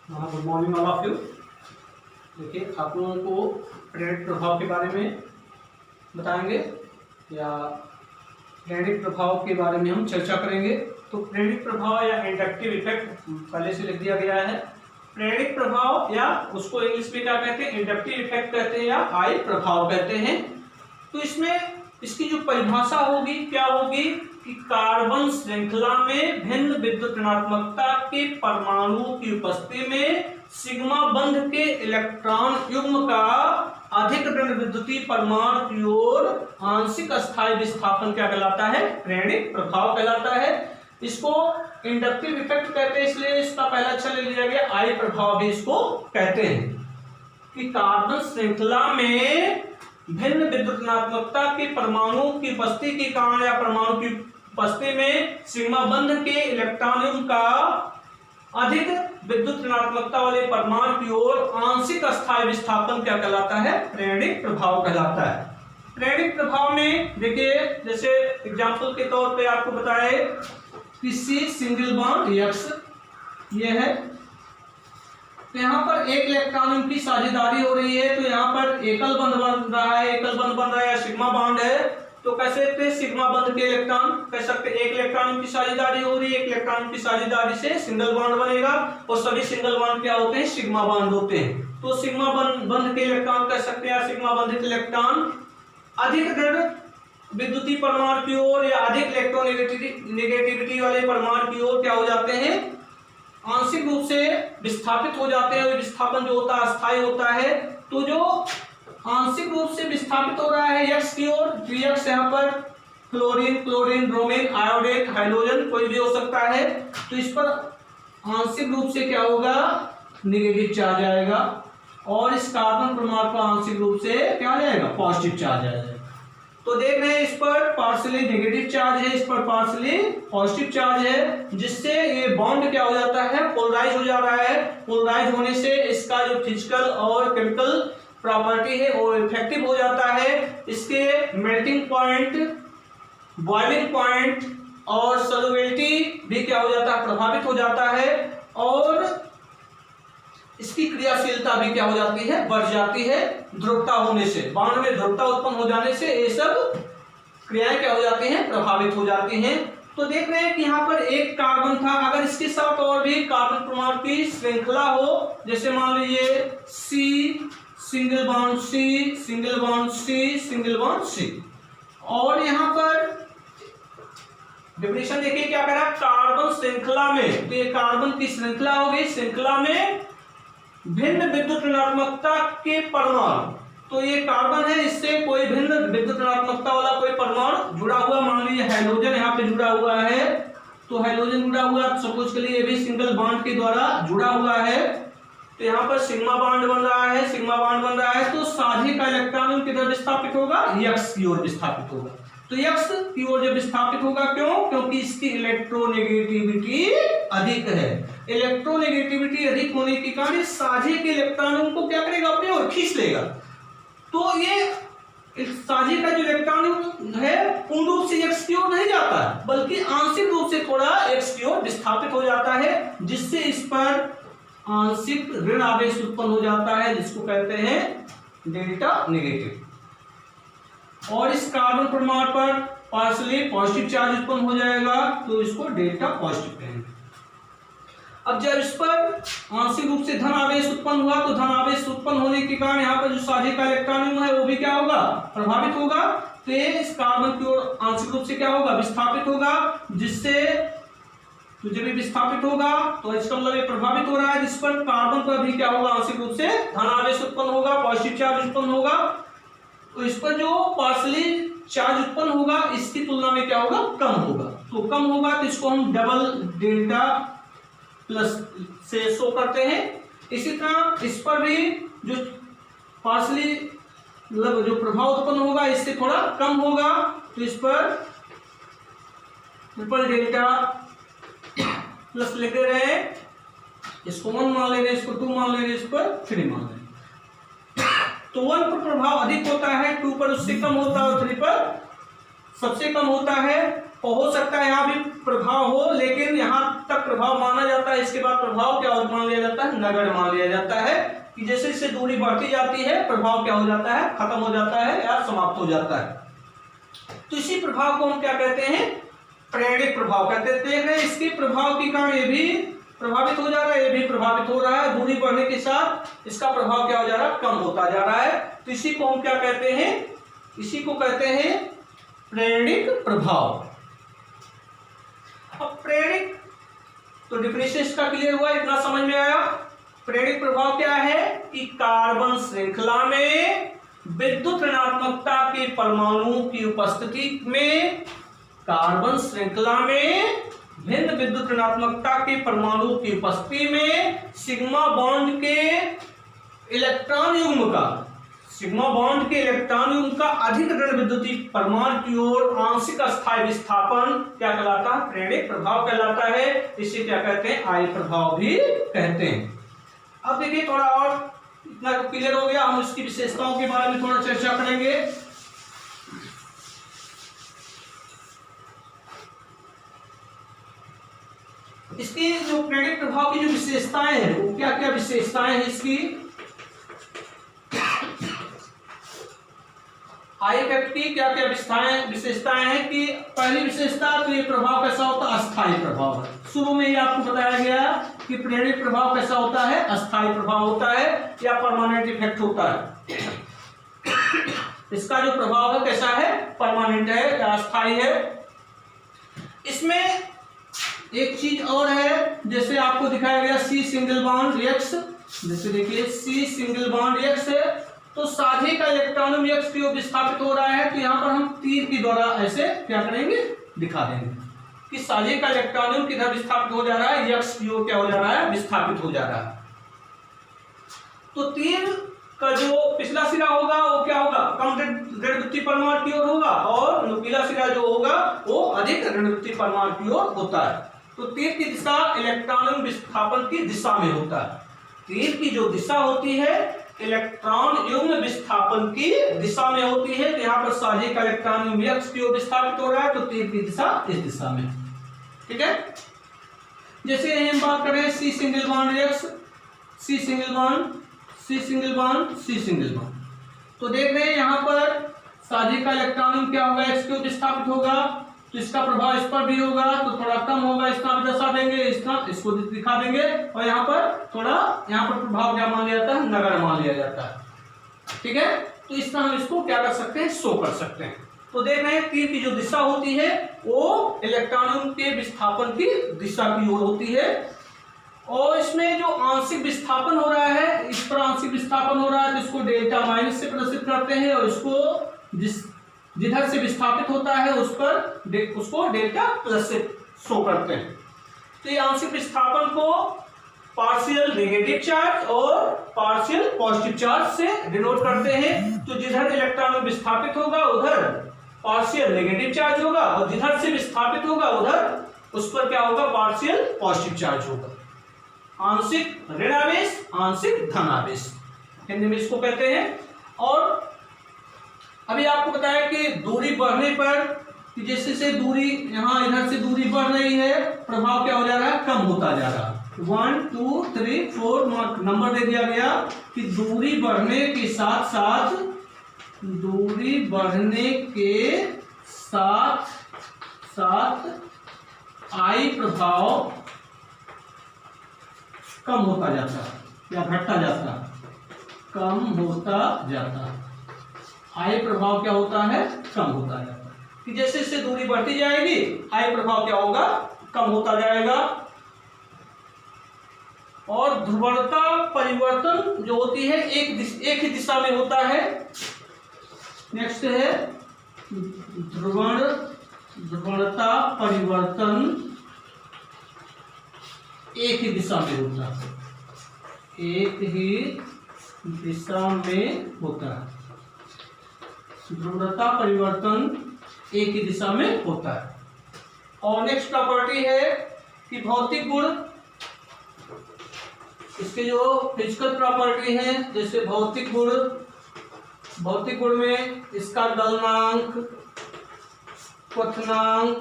Good morning all of you. देखिए, आप लोगों को प्रेरित प्रभाव के बारे में बताएंगे या प्रेरित प्रभाव के बारे में हम चर्चा करेंगे। तो प्रेरित प्रभाव या इंडक्टिव इफेक्ट पहले से लिख दिया गया है। प्रेरित प्रभाव या उसको इंग्लिश में क्या कहते हैं, इंडक्टिव इफेक्ट कहते हैं या आई प्रभाव कहते हैं। तो इसमें इसकी जो परिभाषा होगी क्या होगी कि कार्बन श्रृंखला में भिन्न विद्युत ऋणात्मकता के परमाणुओं की उपस्थिति में सिग्मा बंध के इलेक्ट्रॉन युग्म का अधिक ऋण विद्युतीय परमाणु की ओर आंशिक अस्थायी विस्थापन क्या कहलाता है, प्रेरित प्रभाव कहलाता है। इसको इंडक्टिव इफेक्ट कहते हैं, इसलिए इसका पहला अक्षर ले लिया गया। आई प्रभाव भी इसको कहते हैं कि कार्बन श्रृंखला में भिन्न विद्युत ऋणात्मकता के परमाणुओं की उपस्थिति के कारण या परमाणु की उपस्थिति में सिग्मा बंध के इलेक्ट्रॉन युग्म का अधिक विद्युत ऋणात्मकता वाले परमाणु की ओर आंशिक अस्थायी विस्थापन क्या कहलाता है, प्रेरित प्रभाव कहलाता है। प्रेरित प्रभाव में देखिए, जैसे एग्जांपल के तौर पे आपको बताए किसी सिंगल बॉन्ड एक्स ये है, तो यहाँ पर एक इलेक्ट्रॉन की साझेदारी हो रही है। तो यहाँ पर एकल बंध बन रहा है, एकल बंध बन रहा है या सिग्मा बॉन्ड है, तो कह सकते हैं सिग्मा बंध के इलेक्ट्रॉन कह सकते हैं। एक इलेक्ट्रॉन की साझेदारी हो रही है, एक इलेक्ट्रॉन की साझेदारी से सिंगल बॉन्ड बनेगा और सभी सिंगल बॉन्ड क्या होते हैं, सिग्मा बॉन्ड होते हैं। तो सिग्मा बंध के इलेक्ट्रॉन कह सकते हैं, सिग्मा बंधित इलेक्ट्रॉन अधिक ऋण विद्युतीय परमाणु की ओर या अधिक इलेक्ट्रोनेगेटिविटी वाले परमाणु की ओर क्या हो जाते हैं, आंशिक रूप से विस्थापित हो जाते हैं। और विस्थापन जो होता है अस्थायी होता है। तो जो आंशिक रूप से विस्थापित हो रहा है एक्स की ओर, एक्स यहाँ पर क्लोरीन, ब्रोमीन, आयोडीन, हाइड्रोजन कोई भी हो सकता है, तो इस पर आंशिक रूप से क्या होगा, नेगेटिव चार्ज आएगा। और इस कार्बन परमाणु का आंशिक रूप से क्या आ जाएगा, पॉजिटिव चार्ज आ जाएगा। तो देख रहे हैं इस पर पार्शियली नेगेटिव चार्ज है, इस पर पार्शियली पॉजिटिव चार्ज है, जिससे ये बॉन्ड क्या हो जाता है, पोलराइज हो जा रहा है। पोलराइज होने से इसका जो फिजिकल और केमिकल प्रॉपर्टी है वो इफेक्टिव हो जाता है। इसके मेल्टिंग पॉइंट, बॉइलिंग पॉइंट और सॉल्युबिलिटी भी क्या हो जाता है, प्रभावित हो जाता है। और इसकी क्रियाशीलता भी क्या हो जाती है, बढ़ जाती है। ध्रुवता होने से, बॉन्ड में ध्रुवता उत्पन्न हो जाने से ये सब क्रियाएं क्या हो जाती हैं, प्रभावित हो जाती हैं। तो देख रहे हैं कि यहाँ पर एक कार्बन था, अगर इसके साथ और भी कार्बन परमाणु की श्रृंखला हो, जैसे मान लीजिए C single bond C, single bond C, single bond C, और यहाँ पर डेफिनेशन देखिए क्या कह रहा है, कार्बन श्रृंखला में, तो ये कार्बन की श्रृंखला हो गई, श्रृंखला में भिन्न विद्युत ऋणात्मकता के परमाणु। तो ये कार्बन है, इससे कोई भिन्न विद्युत ऋणात्मकता वाला कोई परमाणु जुड़ा हुआ, मान लीजिए हाइड्रोजन यहाँ पे जुड़ा हुआ है, तो हाइड्रोजन जुड़ा हुआ, सपोज के लिए ये भी सिंगल बॉन्ड के द्वारा जुड़ा हुआ है। तो यहाँ पर सिग्मा बॉन्ड बन रहा है, सिग्मा बॉन्ड बन रहा है, तो साझे का इलेक्ट्रॉन किधर विस्थापित होगा, एक्स की ओर विस्थापित होगा। तो एक्स की ओर जब विस्थापित होगा, क्यों, क्योंकि इसकी इलेक्ट्रोनेगेटिविटी अधिक है। इलेक्ट्रोनेगेटिविटी अधिक होने के कारण साझे के इलेक्ट्रॉनों को क्या करेगा, अपनी ओर खींच लेगा। तो ये साझे का जो इलेक्ट्रॉन है पूर्ण रूप से एक्स की ओर नहीं जाता है, बल्कि आंशिक रूप से थोड़ा एक्स की ओर विस्थापित हो जाता है, जिससे इस पर आंशिक ऋण आवेश उत्पन्न हो जाता है, जिसको कहते हैं डेल्टा नेगेटिव। और इस कार्बन परमाणु पर पार्शियली पॉजिटिव चार्ज उत्पन्न हो जाएगा, तो इसको डेल्टा पॉजिटिव कहेंगे। अब जब इस पर आंशिक रूप से धन आवेश उत्पन्न हुआ, तो धन आवेश उत्पन्न होने के कारण यहाँ पर जो साझे का इलेक्ट्रॉन है वो भी क्या होगा, प्रभावित होगा। तो इस कार्बन की ओर आंशिक रूप से क्या होगा, विस्थापित होगा, जिससे तो जब ये विस्थापित होगा तो इसका मतलब ये प्रभावित हो रहा है, जिस पर कार्बन पर भी क्या होगा, आंशिक रूप से धन आवेश उत्पन्न होगा, पॉजिटिव चार्ज उत्पन्न होगा। तो इस पर जो पार्शियली चार्ज उत्पन्न होगा इसकी तुलना में क्या होगा, कम होगा। तो कम होगा तो इसको हम डबल डेल्टा प्लस से शो करते हैं। इसी तरह इस पर भी जो पार्शियली मतलब जो प्रभाव उत्पन्न होगा इससे थोड़ा कम होगा, तो इस पर ट्रिपल डेल्टा प्लस लिख दे रहे हैं, इसको 1 मान ले रहे हैं, इसको 2 मान ले रहे हैं, इस पर 3 मान ले रहे हैं। तो 1 पर प्रभाव अधिक होता है, 2 पर उससे कम होता है और 3 पर सबसे कम होता है। और हो सकता है यहाँ भी प्रभाव हो, लेकिन यहाँ तक प्रभाव माना जाता है, इसके बाद प्रभाव क्या मान लिया जाता है, नगण्य मान लिया जाता है कि जैसे इससे दूरी बढ़ती जाती है प्रभाव क्या हो जाता है, खत्म हो जाता है या समाप्त हो जाता है। तो इसी प्रभाव को हम क्या कहते हैं, प्रेरणिक प्रभाव कहते हैं। देख रहे हैं इसके प्रभाव के कारण ये भी प्रभावित हो जा रहा है, ये भी प्रभावित हो रहा है, दूरी बढ़ने के साथ इसका प्रभाव क्या हो जा रहा है, कम होता जा रहा है। तो इसी को हम क्या कहते हैं, इसी को कहते हैं प्रेरणिक प्रभाव। अब प्रेरणिक तो डिफिनेशन इसका क्लियर हुआ, इतना समझ में आया। प्रेरणिक प्रभाव क्या है कि कार्बन श्रृंखला में विद्युत ऋणात्मकता के परमाणु की उपस्थिति में, कार्बन श्रृंखला में भिन्न विद्युत ऋणात्मकता के परमाणु की उपस्थिति में सिग्मा बॉन्ड के इलेक्ट्रॉन युग्म का, सिग्मा बॉन्ड के इलेक्ट्रॉन युग्म का अधिक ऋण विद्युतीय परमाणु की ओर आंशिक अस्थायी विस्थापन क्या कहलाता है, प्रेरणिक प्रभाव कहलाता है। इसे क्या कहते हैं, आई प्रभाव भी कहते हैं। अब देखिए थोड़ा और इतना क्लियर हो गया, हम इसकी विशेषताओं के बारे में थोड़ा चर्चा करेंगे। इसकी जो प्रेरणिक प्रभाव की जो विशेषताएं हैं वो क्या क्या विशेषताएं हैं इसकी, आई इफेक्ट की क्या क्या विशेषताएं हैं कि पहली विशेषता तो ये प्रभाव कैसा होता है, अस्थायी प्रभाव है। शुरू में ही आपको बताया गया कि प्रेरणिक प्रभाव कैसा होता है, अस्थायी प्रभाव होता है या परमानेंट इफेक्ट होता है। इसका जो प्रभाव है कैसा है, परमानेंट है या अस्थायी है। इसमें एक चीज और है, जैसे आपको दिखाया गया सी सिंगल बॉन्ड रिएक्स, जैसे देखिए सी सिंगल बॉन्ड रिएक्स है तो साझे का इलेक्ट्रॉन यक्ष की ओर विस्थापित हो रहा है। तो यहाँ पर हम तीर के द्वारा ऐसे क्या करेंगे, दिखा देंगे कि साझे का इलेक्ट्रॉन किधर विस्थापित हो जा रहा है, यक्ष की ओर क्या हो जा रहा है, विस्थापित हो जा रहा है। तो तीर का जो पिछला सिरा होगा वो क्या होगा, कम ऋण परमाणु की ओर होगा और नुकीला सिरा जो होगा वो अधिक ऋण परमाणु की ओर होता है। तो तीर की दिशा इलेक्ट्रॉन विस्थापन की दिशा में होता है। तीर की जो दिशा होती है इलेक्ट्रॉन युग्म विस्थापन की दिशा में होती है। तो यहाँ पर साझे का इलेक्ट्रॉन युग्म यक्ष की ओर विस्थापित हो रहा है तो तीर की दिशा इस दिशा में, ठीक है। जैसे हम बात करें सी सिंगल बॉन्ड यक्ष, C single bond, C single bond, C single bond, तो देख रहे हैं यहाँ पर साझे का इलेक्ट्रॉन युग्म क्या होगा, एक्स की ओर विस्थापित होगा तो इसका प्रभाव इस पर भी होगा तो थोड़ा कम होगा, इसका भी दर्शा देंगे, इसका इसको दिखा देंगे और यहाँ पर थोड़ा यहाँ पर प्रभाव क्या मान लिया जाता है, नगण्य मान लिया जाता है, ठीक है। तो इस तरह हम इसको क्या कर सकते हैं, शो कर सकते हैं। तो देख रहे हैं तीर की जो दिशा होती है वो इलेक्ट्रॉनों के विस्थापन की दिशा की ओर होती है और इसमें जो आंशिक विस्थापन हो रहा है, इस पर आंशिक विस्थापन हो रहा है तो इसको डेल्टा माइनस से प्रदर्शित करते हैं और इसको जिधर से विस्थापित होता है उस पर उसको डेल्टा प्लस से शो करते हैं। तो ये आंशिक विस्थापन को पार्शियल नेगेटिव चार्ज और पार्शियल पॉजिटिव चार्ज से डिनोट करते हैं। तो जिधर इलेक्ट्रॉन विस्थापित होगा उधर पार्शियल नेगेटिव चार्ज होगा और जिधर से विस्थापित होगा उधर उस पर क्या होगा, पार्शियल पॉजिटिव चार्ज होगा। आंशिक ऋण आवेश, आंशिक धन आवेश, हिंदी में इसको कहते हैं। और अभी आपको बताया कि दूरी बढ़ने पर कि जैसे से दूरी यहाँ इधर से दूरी बढ़ रही है प्रभाव क्या हो जा रहा है, कम होता जा रहा है। 1 2 3 4 नंबर दे दिया गया कि दूरी बढ़ने के साथ साथ, दूरी बढ़ने के साथ साथ आई प्रभाव कम होता जाता है या घटता जाता है, कम होता जाता है। आई प्रभाव क्या होता है, कम होता जाता है कि जैसे इससे दूरी बढ़ती जाएगी आई प्रभाव क्या होगा, कम होता जाएगा। और ध्रुवणता परिवर्तन जो होती है एक ही दिशा में होता है। नेक्स्ट है ध्रुवणता परिवर्तन एक ही दिशा में होता है, एक ही दिशा में होता है। ध्रुवणता परिवर्तन एक ही दिशा में होता है। और नेक्स्ट प्रॉपर्टी है कि भौतिक गुण, इसके जो फिजिकल प्रॉपर्टी है जैसे भौतिक गुण में इसका गलनांक, क्वथनांक,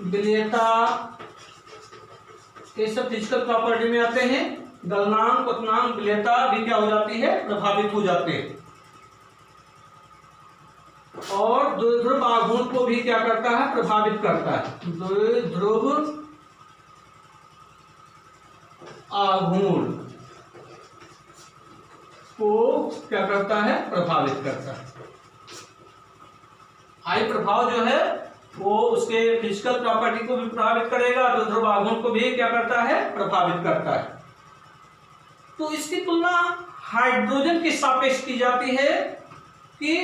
विलेयता, ये सब फिजिकल प्रॉपर्टी में आते हैं। गलनांक, क्वथनांक, विलेयता भी क्या हो जाती है, प्रभावित हो जाते हैं। और द्विध्रुव आघूर्ण को भी क्या करता है, प्रभावित करता है। द्विध्रुव आघूर्ण को क्या करता है, प्रभावित करता है। आई प्रभाव जो है वो उसके फिजिकल प्रॉपर्टी को भी प्रभावित करेगा, द्विध्रुव आघूर्ण को भी क्या करता है, प्रभावित करता है। तो इसकी तुलना हाइड्रोजन के सापेक्ष की जाती है कि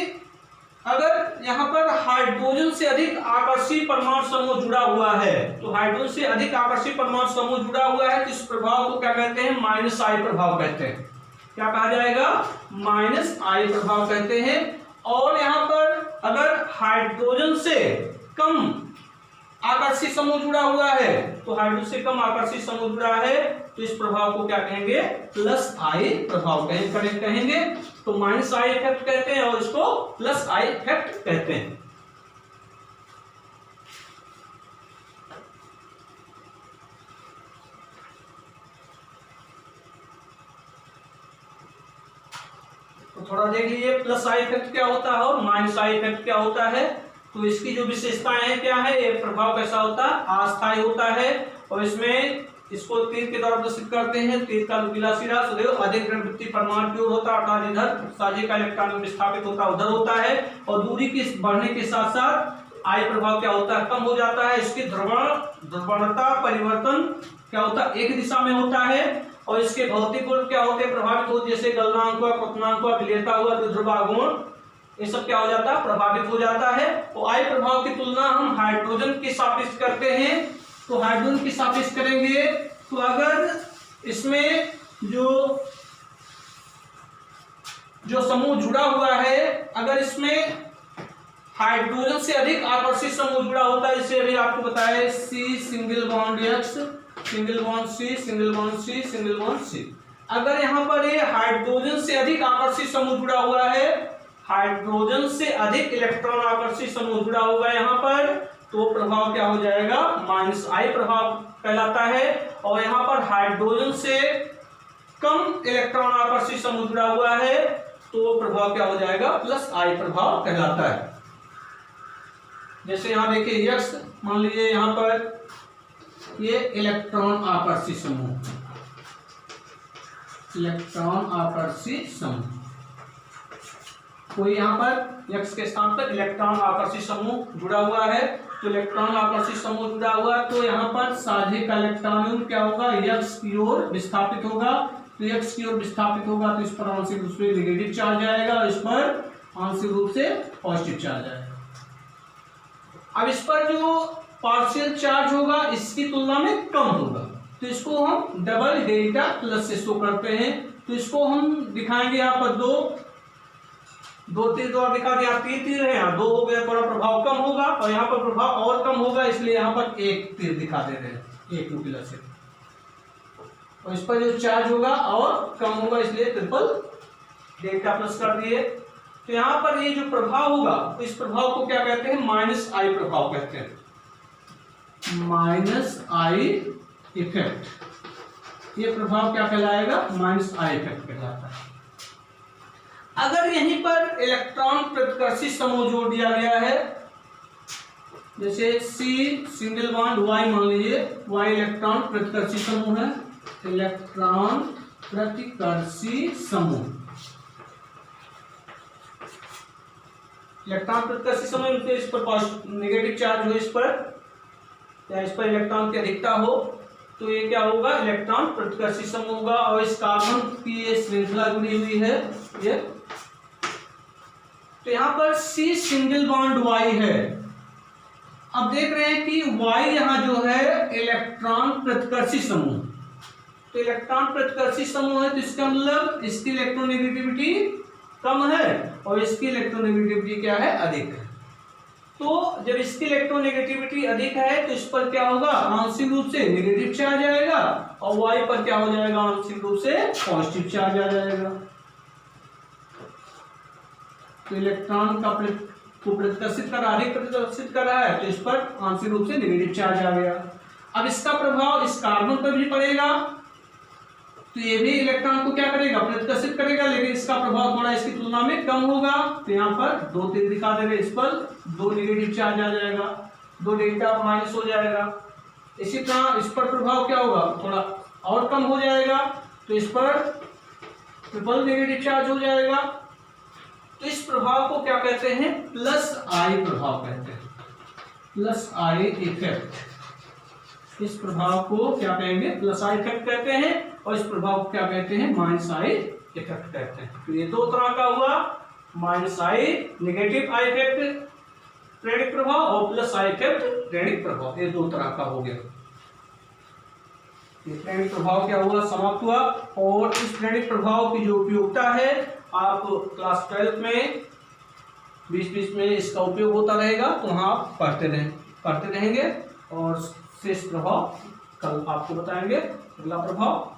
अगर यहाँ पर हाइड्रोजन से अधिक आकर्षी परमाणु समूह जुड़ा हुआ है, तो हाइड्रोजन से अधिक आकर्षी परमाणु समूह जुड़ा हुआ है तो इस प्रभाव को क्या कहते हैं, माइनस आई प्रभाव कहते हैं। क्या कहा जाएगा, माइनस आई प्रभाव कहते हैं। और यहाँ पर अगर हाइड्रोजन से कम आकर्षी समूह जुड़ा हुआ है, तो हाइड्रोजन से कम आकर्षी समूह जुड़ा है तो इस प्रभाव को क्या कहेंगे, प्लस आई प्रभाव कहेंगे। तो माइनस आई इफेक्ट कहते हैं और इसको प्लस आई इफेक्ट कहते हैं। तो थोड़ा देख लीजिए प्लस आई इफेक्ट क्या होता है और माइनस आई इफेक्ट क्या होता है। तो इसकी जो विशेषताएं हैं क्या है, ये प्रभाव कैसा होता है, अस्थायी होता है। और इसमें इसको तीर के द्वारा प्रदर्शित करते हैं। तीर का नुकीला सिरा सदैव अधिक ऋणवृत्ति परमाणु की ओर होता है, अर्थात इधर साझे का इलेक्ट्रॉन विस्थापित होता है उधर होता है। और दूरी की बढ़ने के साथ साथ आई प्रभाव क्या होता है, कम हो जाता है। इसकी ध्रुवणता परिवर्तन क्या होता है, एक दिशा में होता है। और इसके भौतिक गुण क्या होते हैं, प्रभावित होते, जैसे गलनांक हुआ, क्वथनांक हुआ, विलेयता हुआ, द्विध्रुव आघूर्ण, ये सब क्या हो जाता है, प्रभावित हो जाता है। तो आई प्रभाव की तुलना हम हाइड्रोजन के सापेक्ष करते हैं। तो हाइड्रोजन की सापेक्ष करेंगे तो अगर इसमें जो समूह जुड़ा हुआ है, अगर इसमें हाइड्रोजन से अधिक आकर्षित समूह जुड़ा होता है, जैसे अभी आपको बताया C single bond X, single bond C, single bond C, single bond C. अगर यहाँ पर ये हाइड्रोजन से अधिक आकर्षित समूह जुड़ा हुआ है, हाइड्रोजन से अधिक इलेक्ट्रॉन आकर्षित समूह जुड़ा हुआ है यहाँ पर, तो प्रभाव क्या हो जाएगा, माइनस आई प्रभाव कहलाता है। और यहाँ पर हाइड्रोजन से कम इलेक्ट्रॉन आकर्षित समूह जुड़ा हुआ है तो प्रभाव क्या हो जाएगा, प्लस आई प्रभाव कहलाता है। जैसे यहाँ देखिए यक्स, मान लीजिए यहाँ पर ये इलेक्ट्रॉन आकर्षित समूह, इलेक्ट्रॉन आकर्षित समूह, कोई यहाँ पर यक्स के स्थान पर इलेक्ट्रॉन आकर्षित समूह जुड़ा हुआ है। तो इलेक्ट्रॉन आकर्षित समूह जुड़ा हुआ है तो यहाँ पर साझे का इलेक्ट्रॉन क्या होगा, यक्स की ओर विस्थापित होगा। तो यक्स की ओर विस्थापित होगा तो इस पर आंशिक रूप से नेगेटिव चार्ज आएगा और इस पर आंशिक रूप से पॉजिटिव चार्ज आएगा। अब इस पर जो पार्शियल चार्ज होगा इसकी तुलना में कम होगा, तो इसको हम डबल डेल्टा प्लस से शो करते हैं। तो इसको हम दिखाएंगे यहाँ पर दो तीर द्वारा दिखा दिया, तीन तीर है, यहाँ दो हो गया, थोड़ा प्रभाव कम होगा और यहाँ पर प्रभाव और कम होगा, इसलिए यहाँ पर एक तीर दिखा दे रहे हैं, एक नुकीला से। और इस पर जो चार्ज होगा और कम होगा, इसलिए ट्रिपल डेल्टा प्लस कर दिए। तो यहाँ पर ये जो प्रभाव होगा तो इस प्रभाव को क्या कहते हैं, माइनस आई प्रभाव कहते हैं, माइनस आई इफेक्ट। ये प्रभाव क्या कहलाएगा, माइनस आई इफेक्ट कहलाता है। अगर यहीं पर इलेक्ट्रॉन प्रतिकर्षी समूह जोड़ दिया गया है, जैसे C सिंगल बॉन्ड Y मान लीजिए, Y इलेक्ट्रॉन प्रतिकर्षी समूह है, इलेक्ट्रॉन प्रतिकर्षी समूह, इलेक्ट्रॉन प्रतिकर्षी समूह, तो इस पर नेगेटिव चार्ज हो, इस पर या इस पर इलेक्ट्रॉन की अधिकता हो तो ये क्या होगा, इलेक्ट्रॉन प्रतिकर्षी समूह होगा। और इस कार्बन की ये श्रृंखला जुड़ी हुई है ये, तो यहाँ पर C सिंगल बॉन्ड Y है। अब देख रहे हैं कि Y यहाँ जो है इलेक्ट्रॉन प्रतिकर्षी समूह, तो इलेक्ट्रॉन प्रतिकर्षी समूह है तो इसका मतलब इसकी इलेक्ट्रोनेगेटिविटी कम है और इसकी इलेक्ट्रोनेगेटिविटी क्या है, अधिक है। तो जब इसकी इलेक्ट्रोनेगेटिविटी अधिक है तो इस पर क्या होगा, आंशिक रूप से नेगेटिव चार्ज आएगा और Y पर क्या हो जाएगा, आंशिक रूप से पॉजिटिव चार्ज आ जाएगा। तो इलेक्ट्रॉन का को प्रतिकर्षित कर रहा है, अधिक प्रतिकर्षित कर रहा है, तो इस पर आंशिक रूप से नेगेटिव चार्ज आ गया। अब इसका प्रभाव इस कार्बन पर भी पड़ेगा, तो ये भी इलेक्ट्रॉन को क्या करेगा, प्रतिकर्षित करेगा, लेकिन इसका प्रभाव थोड़ा इसकी तुलना में कम होगा। तो यहाँ पर 2 तीर दिखा दे रहे, इस पर 2 नेगेटिव चार्ज आ जाएगा, 2 डेल्टा माइनस हो जाएगा। इसी तरह इस पर प्रभाव क्या होगा, थोड़ा और कम हो जाएगा, तो इस पर ट्रिपल नेगेटिव चार्ज हो जाएगा। तो इस प्रभाव को क्या कहते हैं, प्लस आई प्रभाव कहते हैं, प्लस आई इफेक्ट। इस प्रभाव को क्या कहेंगे, प्लस आई इफेक्ट कहते हैं, और इस प्रभाव को क्या कहते हैं, माइनस आई इफेक्ट कहते हैं। तो ये 2 तरह का हुआ, minus I negative I effect प्रेरक प्रभाव और प्लस आई इफेक्ट प्रेरक प्रभाव, ये 2 तरह का हो गया। ये प्रेरक प्रभाव क्या हुआ, समाप्त हुआ। और इस प्रेरक प्रभाव की जो उपयोगिता है, आप क्लास 12 में बीच में इसका उपयोग होता रहेगा, तो वहाँ आप पढ़ते रहेंगे। और शेष प्रभाव कल आपको बताएंगे, अगला प्रभाव।